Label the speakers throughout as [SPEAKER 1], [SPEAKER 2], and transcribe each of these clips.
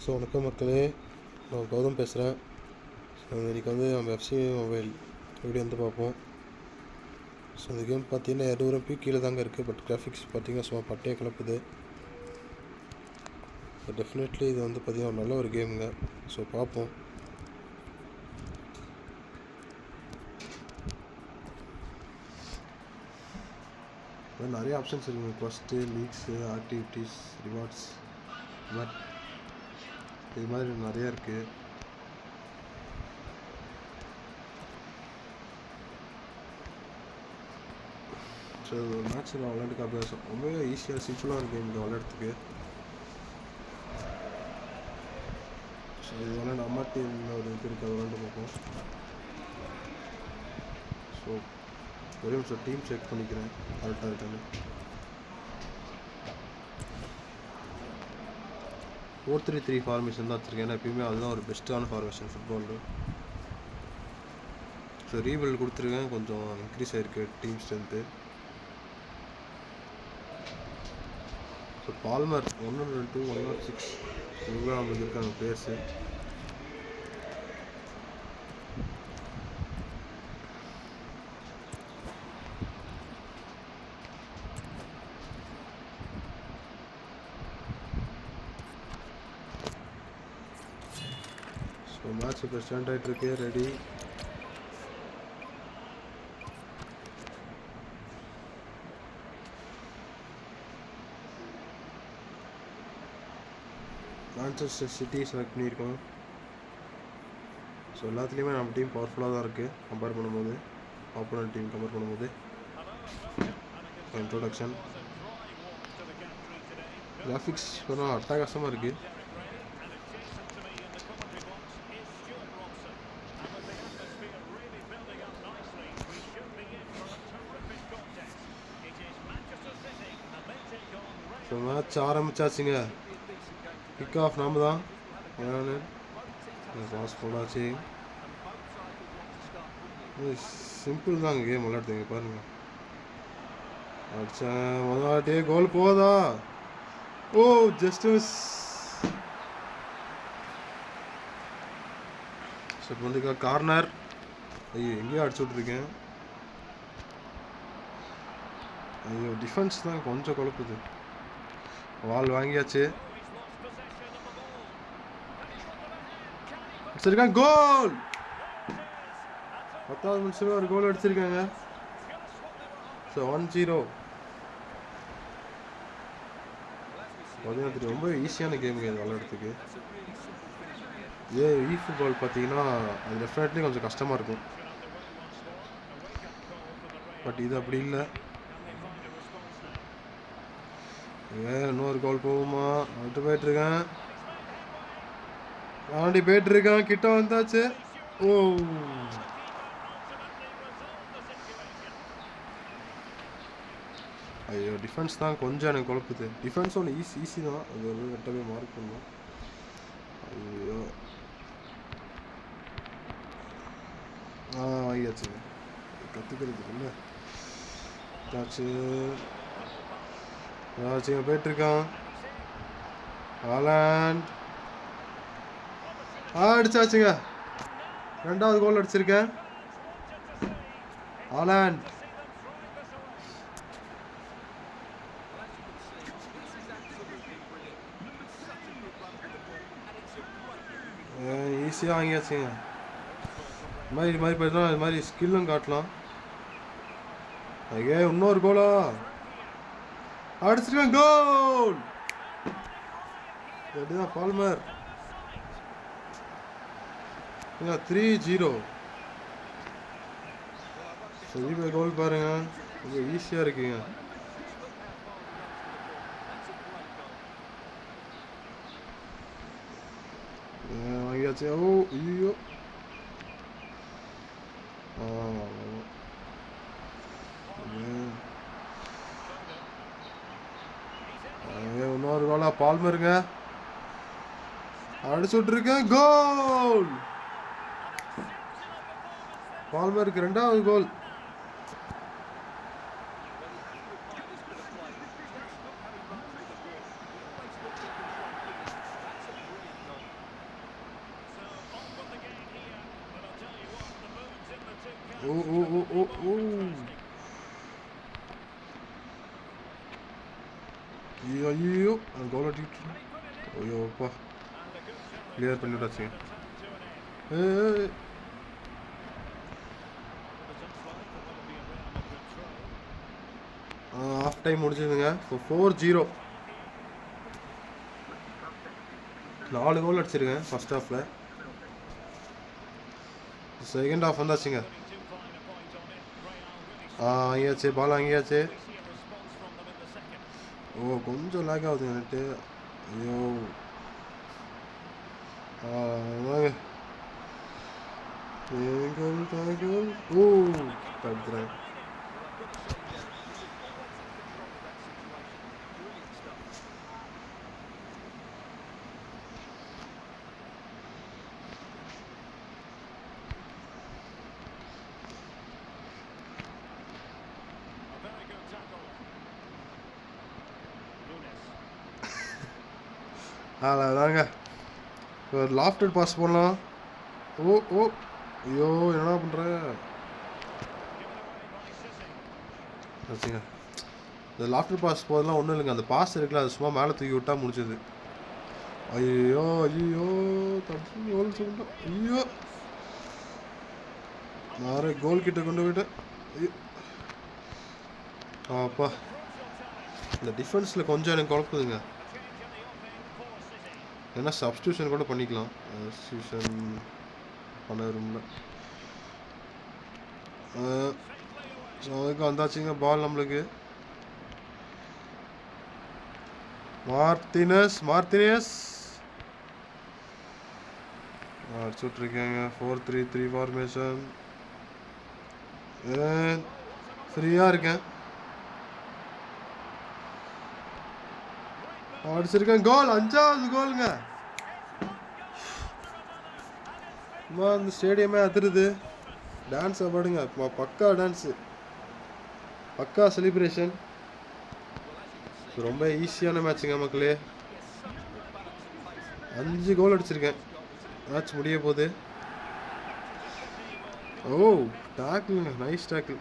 [SPEAKER 1] So வணக்கம் மக்களே, நான் கௌதம் பேசுகிறேன். ஸோ இன்றைக்கி வந்து நம்ம எஃப்சி மொபைல் வீடியோ வந்து பார்ப்போம். ஸோ இந்த கேம் பார்த்தீங்கன்னா 200 MP கீழே தாங்க இருக்குது. பட் கிராஃபிக்ஸ் பார்த்தீங்கன்னா சும்மா பட்டையை கிளப்புது. டெஃபினெட்லி இது வந்து பார்த்திங்கன்னா ஒரு நல்ல ஒரு கேமுங்க. ஸோ பார்ப்போம். நிறைய ஆப்ஷன்ஸ் இருக்குங்க. First leagues, activities, rewards, but இது மாதிரி நிறையா இருக்குது. ஸோ ஒரு மேட்ச் நான் விளையாண்டு காப்பேன். ரொம்ப ஈஸியாக சிம்பிளாக இருக்குது கேம் விளையாடுறதுக்கு. ஸோ இது விளையாண்டு அம்மா டீமில் ஒரு இது இருக்குது, விளையாண்டு பார்ப்போம். ஸோ ஒரே நிமிஷம் டீம் செக் பண்ணிக்கிறேன் கரெக்டாக இருக்கான்னு. 4-3-3 ஃபார்மேஷன் தான் வச்சுருக்கேன். ஏன்னா எப்பயுமே அதுதான் ஒரு பெஸ்ட்டான ஃபார்மேஷன் ஃபுட்பாலில். ஸோ ரீபில்ட் கொடுத்துருக்கேன், கொஞ்சம் இன்க்ரீஸ் ஆகிருக்கு டீம் ஸ்ட்ரென்த்து. ஸோ பால்மர் 102, 106 இவ்வளோ நம்மளுக்கு இருக்காங்க பிளேயர்ஸு. ஸோ மேட்ச் இப்போ ஸ்டார்ட் ஆகிட்டுருக்கு. ரெடி. மான்செஸ்டர் சிட்டி செலக்ட் பண்ணியிருக்கோம். ஸோ எல்லாத்துலேயுமே நம்ம டீம் பவர்ஃபுல்லாக தான் இருக்குது கம்பேர் பண்ணும்போது, ஆப்போனன்ட் டீம் கம்பேர் பண்ணும்போது. இன்ட்ரோடக்ஷன் கிராஃபிக்ஸ் கொஞ்சம் அட்டகாசமாக இருக்குது. ஸோ மேட்ச் ஆரம்பிச்சாச்சுங்க. கிக் ஆஃப் நாம தான். பாஸ் போடாச்சு. சிம்பிள் தாங்க கேம் விளையாடுறதுங்க. பாருங்க, அடிச்சேன் முதல் வாட்டியே கோல் போதா? ஓ ஜஸ்ட் மிஸ். ஸோ இப்போ வந்து கார்னர். ஐயோ எங்கேயோ அடிச்சு விட்ருக்கேன். ஐயோ டிஃபென்ஸ் தான் கொஞ்சம் குழப்புது. வால் வாங்கியாச்சு. அடிச்சிருக்காங்க, கோல். 10வது நிமிஷமே ஒரு கோல் அடிச்சிருக்காங்க. ஸோ 1-0. பார்த்தீங்கன்னா ரொம்ப ஈஸியான கேமுங்க இது விளையாடுறதுக்கு. இ ஃபுட்பால் பார்த்தீங்கன்னா அது டெஃபினெட்லி கொஞ்சம் கஷ்டமாக இருக்கும். பட் இது அப்படி இல்லை. இன்னொரு கோல் போகுமா? விட்டு போயிட்டுருக்கேன், ஆண்டி போயிட்டுருக்கேன், கிட்ட வந்தாச்சு. ஓ ஐயோ டிஃபென்ஸ் தான் கொஞ்சம் எனக்கு குழப்புது. டிஃபென்ஸ் ஒன்று ஈஸி தான், அது வந்து கரெக்டாகவே மார்க் பண்ணணும். ஐயோ வாங்கியாச்சுங்க. கற்றுக்கிறதுக்கு இல்லை ஆச்சு. ஏதாச்சுங்க போயிட்டுருக்கான். ஹாலண்ட் அடிச்சாச்சுங்க. 2வது கோல் அடிச்சிருக்கேன். ஹாலண்ட் ஈஸியாக வாங்கியாச்சுங்க. இது மாதிரி பார்த்தா இது மாதிரி ஸ்கில்லும் காட்டலாம். ஐயே இன்னொரு கோலா அடிச்சிருக்கேன், கோல். எப்படிதான் பால்மர் 3-0. சரி கோல் பாருங்க, ரொம்ப ஈஸியாக இருக்குங்க. வாங்கியாச்சு. ஓ ஐயோ இன்னொரு கோலா பால்மருங்க அடிச்சு விட்டுருக்கேன், கோல். பால்மருக்கு 2வது கோல். ஓ ஓ ஓ ஓ ஓ ஐயோ கோல் அடிக்கிட்டு ஐயோப்பா கிளியர் பண்ணி விட்டாச்சுங்க. ஆஃப் டைம் முடிஞ்சதுங்க. ஸோ 4-0 4 கோல் அடிச்சிருக்கேன் ஃபர்ஸ்ட் ஹாஃபில். செகண்ட் ஹாஃப் வந்தாச்சுங்க. வாங்கியாச்சு, பால் வாங்கியாச்சு. ஓ கொஞ்சம் லேக் ஆகுதுங்க நெட்டு. ஐயோ வாங்க ஓ தடுத்துறேன். அதாங்க ஒரு லாஃப்டட் பாஸ் போடலாம். ஓ ஓ ஐயோ என்னடா பண்ணுற வச்சுங்க. இந்த லாஃப்டர் பாஸ் போதெல்லாம் ஒன்றும் இல்லைங்க. அந்த பாஸ் இருக்குல்ல அது சும்மா மேலே தூக்கி விட்டா முடிச்சது. ஐயோ ஐயோ தப்பு கோல் சொல்லிட்டோம். ஐயோ நான் கோல் கிட்ட கொண்டு போயிட்டேன். அப்பா இந்த டிஃபென்ஸில் கொஞ்சம் எனக்கு குழப்புதுங்க. ஏன்னா சப்ஸ்டியூஷன் கூட பண்ணிக்கலாம். சப்ஸ்டியூஷன் பண்ண விரும்பல. ஸோ அதுக்கு வந்தாச்சுங்க பால் நம்மளுக்கு. மார்டினஸ் அடிச்சுட்ருக்கேங்க. 4-3-3 ஃபார்மேஷன். ஃப்ரீயாக இருக்கேன். அடிச்சிருக்கேன். கோல் 5வது கோலுங்க. அந்த ஸ்டேடியமே அதிருது. டான்ஸை பாடுங்க. பக்கா டான்ஸு, பக்கா செலிப்ரேஷன். ரொம்ப ஈஸியான மேட்சுங்க மக்களே. 5 கோல் அடிச்சிருக்கேன். மேட்ச் முடிய போகுது. ஓ டேக்கிள்ங்க, நைஸ் டேக்கிள்.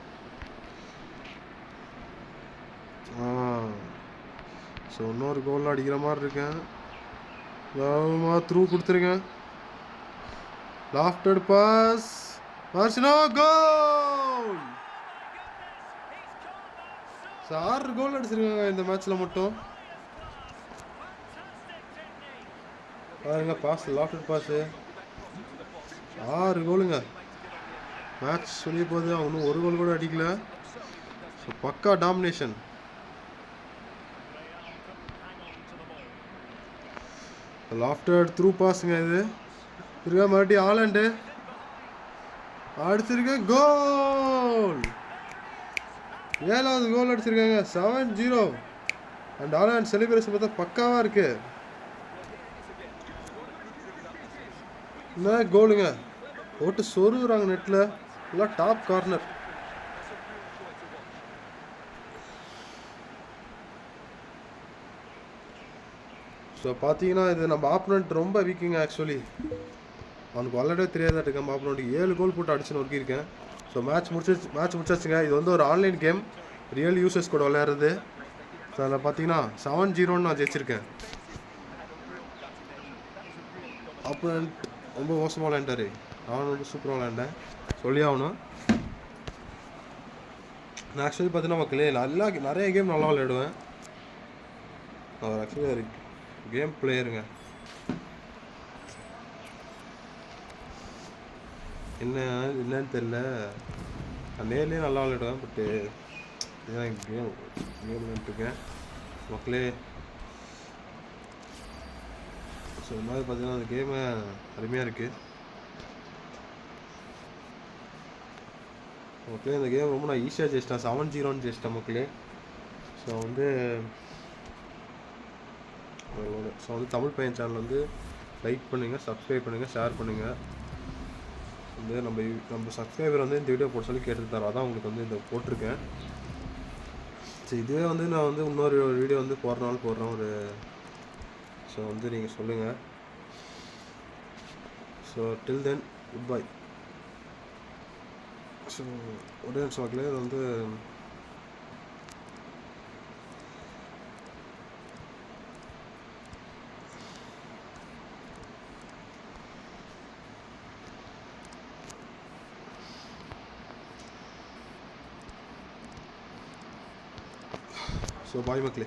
[SPEAKER 1] ஸோ இன்னொரு கோல் அடிக்கிற மாதிரி இருக்கேன். த்ரூ கொடுத்துருக்கேன். லாஃப்டட் பாஸ் மார்சினோ கோல். 6 கோல் அடிச்சிருக்காங்க இந்த மேட்ச்ல மட்டும். பாருங்க பாஸ், லாஃப்டட் பாஸ் 6 கோலுங்க. மேட்ச் சொல்லி போகுது. அவனும் ஒரு கோல் கூட அடிக்கல. ஸோ பக்கா டாமினேஷன். லாஃப்டட் த்ரூ பாஸுங்க இது. இருக்கா மறுபடியும் ஆலண்டு அடிச்சிருக்கேன். கோல் 7வது கோல் அடிச்சிருக்காங்க. 7-0. அண்ட் ஆலண்ட் செலிப்ரேஷன் பார்த்தா பக்காவாக இருக்கு. என்ன கோலுங்க, போட்டு சொருகுறாங்க நெட்டில். எல்லாம் டாப் கார்னர். ஸோ பார்த்தீங்கன்னா இது நம்ம ஆப்போனண்ட் ரொம்ப வீக்குங்க. ஆக்சுவலி அவனுக்கு விளையாடவே தெரியாதாட்டுங்க. நம்ம ஆப்போனண்ட்டுக்கு 7 கோல் போட்டு அடிச்சுன்னு ஒர்க்கியிருக்கேன். So match முடிச்சாச்சுங்க. இது வந்து ஒரு ஆன்லைன் கேம், ரியல் யூசர்ஸ் கூட விளையாடுறது. ஸோ அதில் பார்த்தீங்கன்னா 7-0 நான் ஜெயிச்சிருக்கேன். ஆப்போனண்ட் ரொம்ப மோசமாக விளையாண்டாரு. நான் வந்து சூப்பராக விளையாண்டேன் சொல்லி ஆகணும். நான் ஆக்சுவலி பார்த்தீங்கன்னா மக்களே நிறைய கேம் நல்லா விளையாடுவேன். நான் ஆக்சுவலி ஒரு கேம் பிளேயருங்க. என்னன்னு தெரியல. நான் நேர்லேயே நல்லா விளையாடுவேன். பட்டு இதுதான் கேம் விளையாண்டுருக்கேன் மக்களே. ஸோ இந்த மாதிரி பார்த்தீங்கன்னா அந்த கேமு அருமையாக இருக்குது மக்களே. இந்த கேம் ரொம்ப நான் ஈஸியாக ஜெயிச்சிட்டேன். 7-0 ஜெயிச்சிட்டேன் மக்களே. ஸோ வந்து தமிழ் பையன் சேனல் வந்து லைக் பண்ணுங்கள், சப்ஸ்கிரைப் பண்ணுங்கள், ஷேர் பண்ணுங்கள். வந்து நம்ம சப்ஸ்கிரைபர் வந்து இந்த வீடியோ போட சொல்லி கேட்டு தரோம். அதான் உங்களுக்கு வந்து இந்த போட்டிருக்கேன். சரி இதுவே வந்து நான் வந்து இன்னொரு வீடியோ வந்து போடுறேன் ஒரு. ஸோ வந்து நீங்கள் சொல்லுங்கள். So till then good bye. So ஒரே நிமிஷம் மக்களே, இது வந்து ஸோ பாய் மக்களே.